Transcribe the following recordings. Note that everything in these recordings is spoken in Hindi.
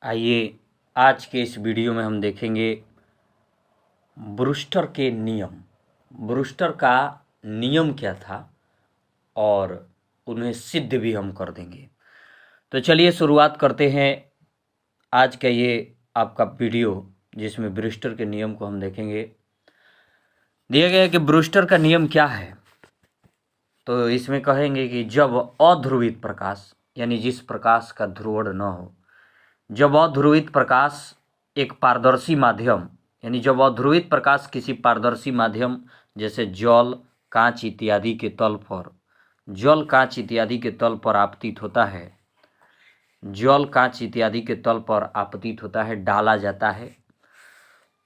आइए आज के इस वीडियो में हम देखेंगे ब्रूस्टर के नियम। ब्रूस्टर का नियम क्या था और उन्हें सिद्ध भी हम कर देंगे। तो चलिए शुरुआत करते हैं आज का ये आपका वीडियो, जिसमें ब्रूस्टर के नियम को हम देखेंगे। दिया गया है कि ब्रूस्टर का नियम क्या है। तो इसमें कहेंगे कि जब अध्रुवित प्रकाश, यानी जिस प्रकाश का ध्रुवण न हो, जब अध्रुवित प्रकाश एक पारदर्शी माध्यम, यानी जब अध्रुवित प्रकाश किसी पारदर्शी माध्यम जैसे जल, कांच इत्यादि के तल पर, जल, कांच इत्यादि के तल पर आपतित होता है, जल, कांच इत्यादि के तल पर आपतित होता है, डाला जाता है,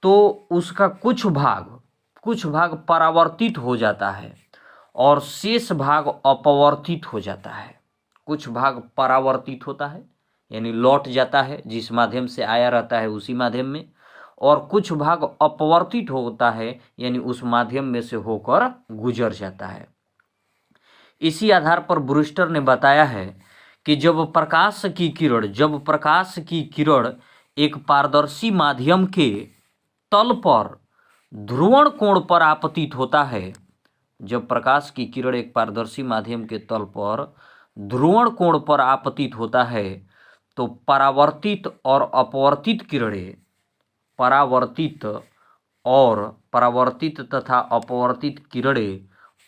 तो उसका कुछ भाग परावर्तित हो जाता है और शेष भाग अपवर्तित हो जाता है। कुछ भाग परावर्तित होता है यानी लौट जाता है, जिस माध्यम से आया रहता है उसी माध्यम में, और कुछ भाग अपवर्तित होता है यानी उस माध्यम में से होकर गुजर जाता है। इसी आधार पर ब्रूस्टर ने बताया है कि जब प्रकाश की किरण एक पारदर्शी माध्यम के तल पर ध्रुवण कोण पर आपतित होता है, जब प्रकाश की किरण एक पारदर्शी माध्यम के तल पर ध्रुवण कोण पर आपतित होता है, तो परावर्तित और अपवर्तित किरणें, परावर्तित तथा अपवर्तित किरणें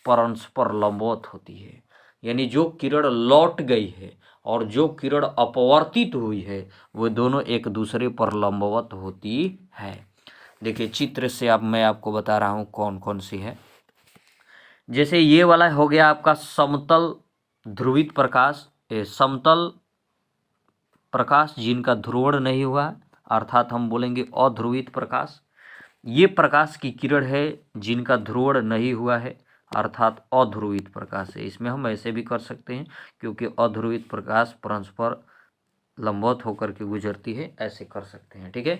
परस्पर लंबवत होती है। यानी जो किरण लौट गई है और जो किरण अपवर्तित हुई है, वो दोनों एक दूसरे पर लंबवत होती है। देखिए चित्र से अब मैं आपको बता रहा हूँ कौन कौन सी है। जैसे ये वाला हो गया आपका समतल ध्रुवित प्रकाश, समतल प्रकाश जिनका ध्रुवण नहीं हुआ, अर्थात हम बोलेंगे अध्रुवित प्रकाश। ये प्रकाश की किरण है जिनका ध्रुवण नहीं हुआ है, अर्थात अध्रुवित प्रकाश है। इसमें हम ऐसे भी कर सकते हैं क्योंकि अध्रुवित प्रकाश परस्पर लंबवत होकर के गुजरती है, ऐसे कर सकते हैं। ठीक है,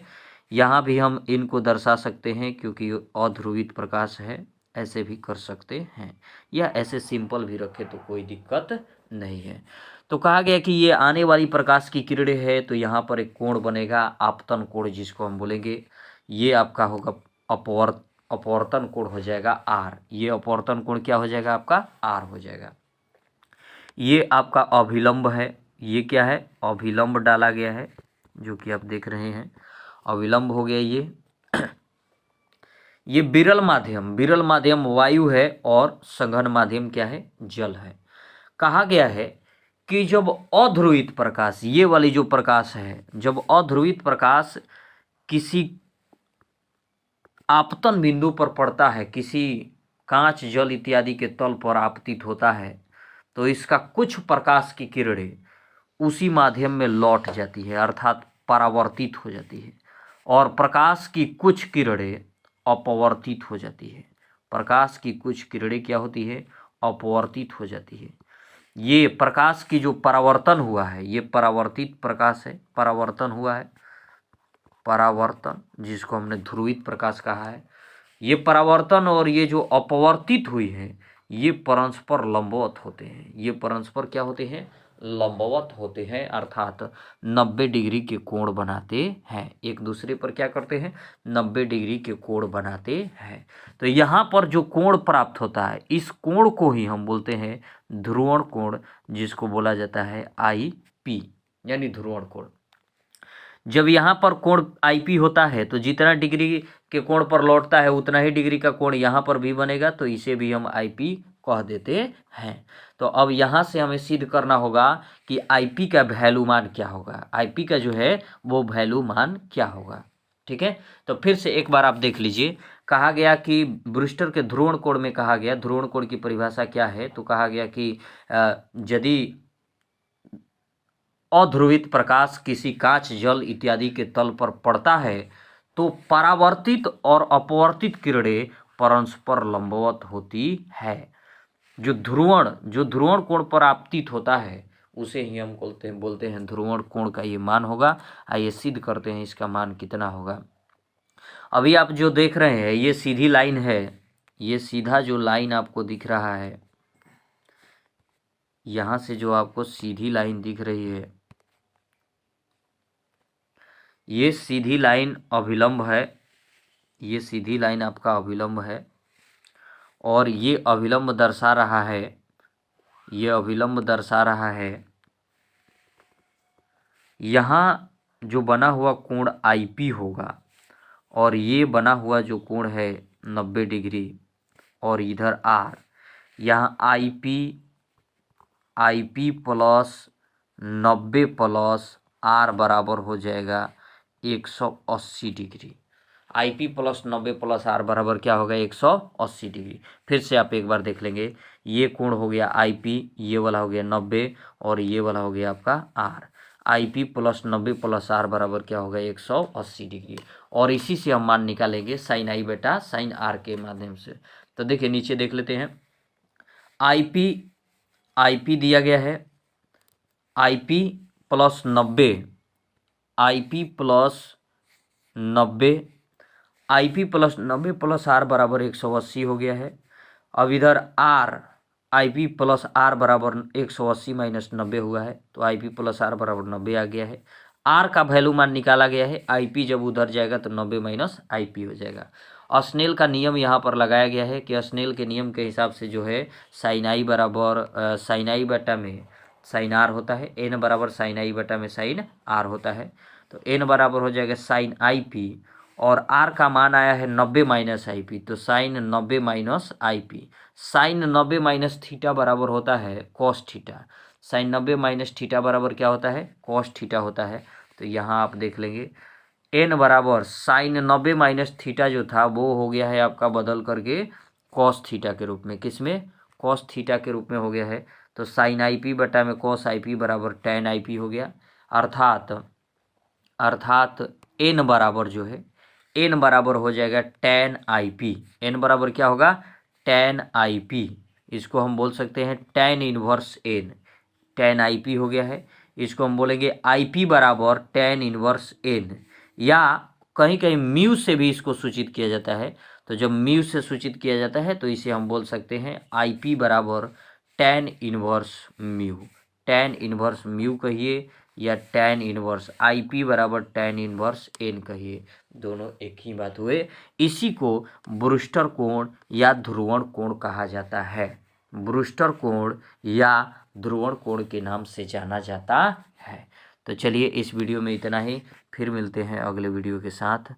यहाँ भी हम इनको दर्शा सकते हैं क्योंकि अध्रुवित प्रकाश है, ऐसे भी कर सकते हैं, या ऐसे सिंपल भी रखे तो कोई दिक्कत नहीं है। तो कहा गया कि ये आने वाली प्रकाश की किरणें है, तो यहाँ पर एक कोण बनेगा आपतन कोण, जिसको हम बोलेंगे ये आपका होगा अपवर्तन कोण हो जाएगा आर। ये अपवर्तन कोण क्या हो जाएगा आपका आर हो जाएगा। ये आपका अभिलंब है, ये क्या है अभिलंब डाला गया है, जो कि आप देख रहे हैं अभिलंब हो गया ये। ये विरल माध्यम वायु है और सघन माध्यम क्या है जल है। कहा गया है कि जब अध्रुवित प्रकाश, ये वाली जो प्रकाश है, जब अध्रुवित प्रकाश किसी आपतन बिंदु पर पड़ता है, किसी कांच, जल इत्यादि के तल पर आपतित होता है, तो इसका कुछ प्रकाश की किरणें उसी माध्यम में लौट जाती है, अर्थात परावर्तित हो जाती है, और प्रकाश की कुछ किरणें अपवर्तित हो जाती है। प्रकाश की कुछ किरणें क्या होती है अपवर्तित हो जाती है। ये प्रकाश की जो परावर्तन हुआ है, ये परावर्तित प्रकाश है, परावर्तन हुआ है, परावर्तन जिसको हमने ध्रुवित प्रकाश कहा है। ये परावर्तन और ये जो अपवर्तित हुई है, ये परस्पर लंबवत होते हैं। ये परस्पर क्या होते हैं लंबवत होते हैं, अर्थात 90 डिग्री के कोण बनाते हैं, एक दूसरे पर क्या करते हैं 90 डिग्री के कोण बनाते हैं। तो यहाँ पर जो कोण प्राप्त होता है, इस कोण को ही हम बोलते हैं ध्रुवण कोण, जिसको बोला जाता है IP, यानी ध्रुवण कोण। जब यहाँ पर कोण IP होता है, तो जितना डिग्री के कोण पर लौटता है उतना ही डिग्री का कोण यहाँ पर भी बनेगा, तो इसे भी हम IP कह देते हैं। तो अब यहाँ से हमें सिद्ध करना होगा कि IP का वैल्यू मान क्या होगा, IP का जो है वो वैल्यू मान क्या होगा। ठीक है, तो फिर से एक बार आप देख लीजिए। कहा गया कि ब्रूस्टर के ध्रुवण कोण में कहा गया, ध्रुवण कोण की परिभाषा क्या है, तो कहा गया कि यदि अध्रुवित प्रकाश किसी कांच, जल इत्यादि के तल पर पड़ता है, तो परावर्तित और अपवर्तित किरणें परस्पर लंबवत होती है। जो ध्रुवण कोण पर आपतित होता है, उसे ही हम बोलते हैं ध्रुवण कोण का ये मान होगा। आइए सिद्ध करते हैं इसका मान कितना होगा। अभी आप जो देख रहे हैं ये सीधी लाइन है, ये सीधा जो लाइन आपको दिख रहा है, यहाँ से जो आपको सीधी लाइन दिख रही है, ये सीधी लाइन अभिलंब है, ये सीधी लाइन आपका अभिलंब है और ये अभिलंब दर्शा रहा है, ये अभिलंब दर्शा रहा है यहाँ जो बना हुआ कोण आईपी होगा और ये बना हुआ जो कोण है 90 डिग्री और इधर आर, यहाँ आईपी प्लस 90 प्लस आर बराबर हो जाएगा 180 degree. IP plus 90 plus R बराबर क्या होगा 180 डिग्री। फिर से आप एक बार देख लेंगे, ये कोण हो गया आईपी, ये वाला हो गया 90 और ये वाला हो गया आपका R. IP plus 90 plus R बराबर क्या होगा 180 डिग्री। और इसी से हम मान निकालेंगे साइन आई बटा साइन आर के माध्यम से। तो देखिए नीचे देख लेते हैं, आईपी दिया गया है, IP plus 90, IP plus 90, IP plus 90 plus R बराबर 180 हो गया है। अब इधर आर, आईपी प्लस आर बराबर 180 माइनस 90 हुआ है, तो आईपी प्लस आर बराबर 90 आ गया है। आर का वैल्यू मान निकाला गया है, आईपी जब उधर जाएगा तो 90 माइनस आईपी हो जाएगा। स्नेल का नियम यहाँ पर लगाया गया है कि स्नेल के नियम के हिसाब से जो है साइन आई बराबर साइन आई बटा में साइन आर होता है, एन बराबर साइन आई बटा में साइन आर होता है। तो एन बराबर हो जाएगा साइन आई पी और आर का मान आया है 90 माइनस आई पी, तो sine 90 minus I P. Sine 90 minus theta बराबर होता है cos theta, sine 90 minus theta बराबर क्या होता है कॉस थीटा होता है। तो यहाँ आप देख लेंगे एन बराबर साइन 90 माइनस थीटा जो था वो हो गया है आपका बदल करके कॉस थीटा के रूप में, किसमें कॉस थीटा के रूप में हो गया है। तो साइन आई पी बटा में कॉस आई पी बराबर टेन आई पी हो गया। अर्थात एन बराबर जो है एन बराबर हो जाएगा टेन आई पी। एन बराबर क्या होगा टेन आई पी, इसको हम बोल सकते हैं tan inverse N, tan I P हो गया है। इसको हम बोलेंगे आई पी बराबर टेन इनवर्स एन, या कहीं कहीं म्यू से भी इसको सूचित किया जाता है। तो जब म्यू से सूचित किया जाता है तो इसे हम बोल सकते हैं आई पी बराबर tan inverse mu, tan inverse mu कहिए या टेन इनवर्स आई पी बराबर टेन इनवर्स एन कहिए, दोनों एक ही बात हुए। इसी को ब्रूस्टर कोण या ध्रुवण कोण कहा जाता है, ब्रूस्टर कोण या ध्रुवण कोण के नाम से जाना जाता है। तो चलिए इस वीडियो में इतना ही, फिर मिलते हैं अगले वीडियो के साथ।